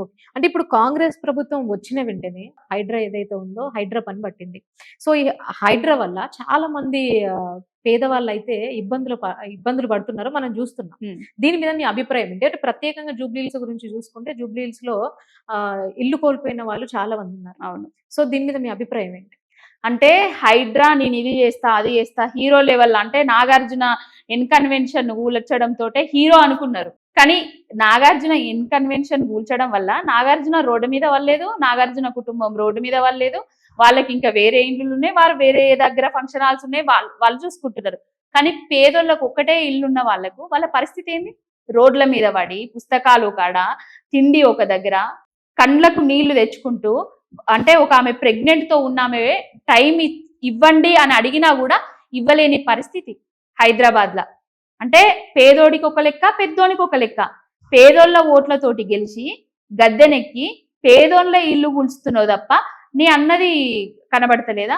Okay. అంటే ఇప్పుడు కాంగ్రెస్ ప్రభుత్వం వచ్చిన వెంటనే హైడ్రా ఏదైతే ఉందో హైడ్రా పని పట్టింది. సో, ఈ హైడ్రా వల్ల చాలా మంది పేదవాళ్ళైతే ఇబ్బందులు పడుతున్నారో మనం జూస్తున్నాం. హ్మ్. దీని మీద మీ అభిప్రాయం ఏంటి? అంటే ప్రత్యేకంగా జూబ్లీ హిల్స్ గురించి జూసుకుంటే జూబ్లీ హిల్స్‌లో ఇల్లు కోల్పోయిన వాళ్ళు చాలా మందున్నారు. అవును. సో, దీని మీద మీ అభిప్రాయం ఏంటి? అంటే హైడ్రా నేను ఇది చేస్తా, అది చేస్తా హీరో లెవెల్ అంటే నాగార్జున ఇన్కన్వెన్షన్ కూల్చడంతోటే హీరో అనుకున్నారు. కానీ నాగార్జున ఇన్కన్వెన్షన్ కూల్చడం వల్ల నాగార్జున రోడ్డు మీద వల్లేదు, నాగార్జున కుటుంబం రోడ్డు మీద వల్లేదు. వాళ్ళకి ఇంకా వేరే ఇండ్లు ఉన్నాయి, వారు వేరే దగ్గర ఫంక్షన్ హాల్స్ ఉన్నాయి, వాళ్ళు చూసుకుంటున్నారు. కానీ పేదోళ్ళకు ఒక్కటే ఇల్లున్న వాళ్ళకు వాళ్ళ పరిస్థితి ఏంది? రోడ్ల మీద పడి పుస్తకాలు కాడ, తిండి ఒక దగ్గర, కండ్లకు నీళ్లు తెచ్చుకుంటూ, అంటే ఒక ఆమె ప్రెగ్నెంట్ తో ఉన్న ఆమె టైం ఇవ్వండి అని అడిగినా కూడా ఇవ్వలేని పరిస్థితి హైదరాబాద్ లా. అంటే పేదోడికి ఒక లెక్క, పెద్దోడికి ఒక లెక్క. పేదోళ్ళ ఓట్లతోటి గెలిచి గద్దెనెక్కి పేదోళ్ళ ఇల్లు కూల్చుతున్నావు తప్ప నీ అన్నది కనబడతలేదా?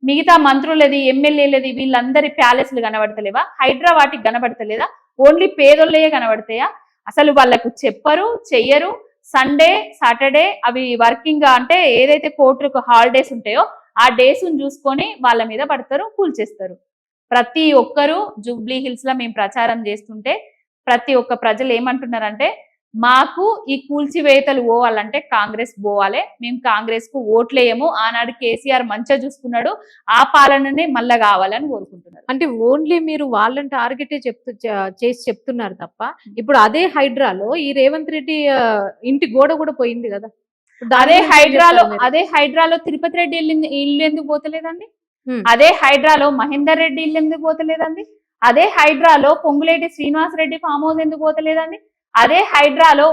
మిగతా మంత్రులది, ఎమ్మెల్యేలది, వీళ్ళందరి ప్యాలెస్లు కనబడతలేవా? హైడ్రా వాటికి కనబడతలేదా? ఓన్లీ పేదోళ్ళయే కనబడతాయా? అసలు వాళ్ళకు చెప్పరు, చెయ్యరు. సండే, సాటర్డే అవి వర్కింగ్ అంటే ఏదైతే కోర్టుకు హాలిడేస్ ఉంటాయో ఆ డేస్ చూసుకొని వాళ్ళ మీద పడతారు, కూల్చేస్తారు. ప్రతి ఒక్కరు జూబ్లీ హిల్స్ లో మేము ప్రచారం చేస్తుంటే ప్రతి ఒక్క ప్రజలు ఏమంటున్నారంటే, మాకు ఈ కూల్చివేతలు పోవాలంటే కాంగ్రెస్ పోవాలి, మేము కాంగ్రెస్ కు ఓట్లేయము, ఆనాడు కేసీఆర్ మంచిగా చూసుకున్నాడు, ఆ పాలననే మళ్ళా కావాలని కోరుకుంటున్నారు. అంటే ఓన్లీ మీరు వాళ్ళని టార్గెటే చేసి చెప్తున్నారు తప్ప, ఇప్పుడు అదే హైడ్రాలో ఈ రేవంత్ రెడ్డి ఇంటి గోడ కూడా పోయింది కదా. అదే హైడ్రాలో తిరుపతి రెడ్డి ఇల్లు ఎందుకు పోతలేదండి? హ్మ్. అదే హైడ్రాలో మహేందర్ రెడ్డి ఇల్లు ఎందుకు పోతలేదండి? అదే హైడ్రాలో పొంగులేటి శ్రీనివాస్ రెడ్డి ఫామ్ హౌస్ ఎందుకు పోతలేదండి? అదే హైడ్రాలో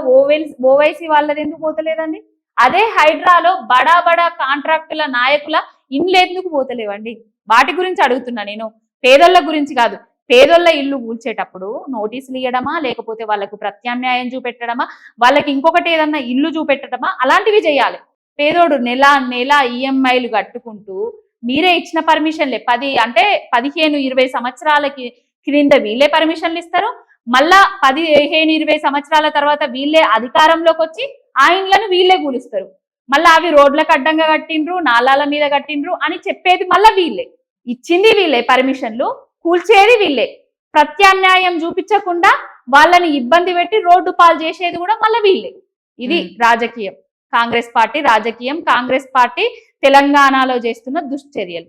ఓవైసీ వాళ్ళది ఎందుకు పోతలేదండి? అదే హైడ్రాలో బడా బడా కాంట్రాక్టుల నాయకుల ఇండ్లు ఎందుకు పోతలేవండి? వాటి గురించి అడుగుతున్నా నేను, పేదోళ్ళ గురించి కాదు. పేదోళ్ళ ఇల్లు కూల్చేటప్పుడు నోటీసులు ఇవ్వడమా, లేకపోతే వాళ్ళకు ప్రత్యామ్నాయం చూపెట్టడమా, వాళ్ళకి ఇంకొకటి ఏదన్నా ఇల్లు చూపెట్టడమా, అలాంటివి చేయాలి. పేదోడు నెల నెల ఈఎంఐలు కట్టుకుంటూ మీరే ఇచ్చిన పర్మిషన్లే 15-20 సంవత్సరాలకి క్రింద వీళ్ళే పర్మిషన్లు ఇస్తారు. మళ్ళా 15-20 సంవత్సరాల తర్వాత వీళ్ళే అధికారంలోకి వచ్చి ఆ ఇండ్లను వీళ్ళే కూలిస్తారు. మళ్ళా అవి రోడ్లకు అడ్డంగా కట్టిండ్రు, నాలాల మీద కట్టిండ్రు అని చెప్పేది మళ్ళా వీళ్ళే. ఇచ్చింది వీళ్ళే పర్మిషన్లు, కూల్చేది వీళ్ళే. ప్రత్యామ్నాయం చూపించకుండా వాళ్ళని ఇబ్బంది పెట్టి రోడ్డు పాలు చేసేది కూడా మళ్ళీ వీళ్ళే. ఇది రాజకీయం, కాంగ్రెస్ పార్టీ రాజకీయం, కాంగ్రెస్ పార్టీ తెలంగాణలో చేస్తున్న దుశ్చర్యలు.